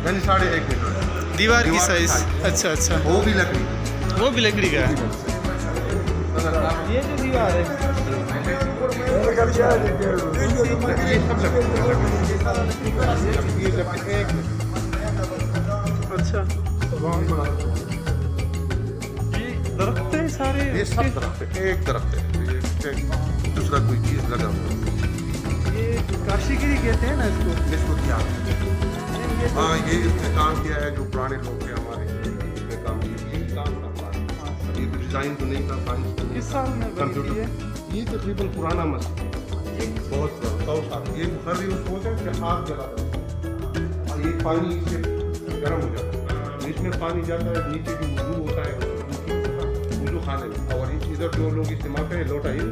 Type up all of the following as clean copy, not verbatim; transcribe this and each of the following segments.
यानी 1.5 मीटर है। दीवार की साइज। अच्छा अच्छा, वो भी लकड़ी वो भी लकड़ी का है। ये जो दीवार है ये सब लकड़ी एक अच्छा, ये दरख्त है सारे, ये सब दरख्त है, एक दरख्त है, ये दूसरा कोई चीज लगा हुआ है। ये काशीगिरी कहते हैं ना इसको। इसको क्या हाँ ये इसने काम किया है जो पुराने लोग थे हमारे, इसने काम किया, ये काम था हमारा। ये डिजाइन तो नहीं था किस साल में बनी थी ये? ये तकरीबन पुराना मस्जिद है, बहुत 100 साल। ये घर यूज होता है कि आग जलाता है और ये पानी इससे गर्म हो जाता है, इसमें पानी जाता है, नीचे जो वुजू होता है वुजू खाने में, और इधर जो लोग इस्तेमाल करें लोटा, ये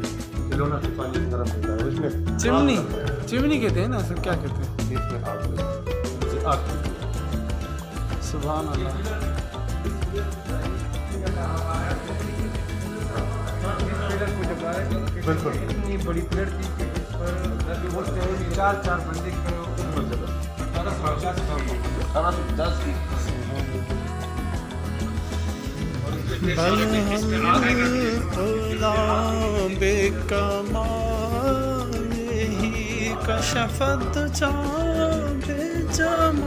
लोटा से पानी गर्म होता है, उसमें चिमनी, चिमनी कहते हैं ना सर, क्या कहते हैं? इसमें आग सुभान अल्लाह। बिल्कुल इतनी बड़ी प्लेट थी कि इस पर 4 बंदे खड़े होकर बेकमाल ही कशफत जाम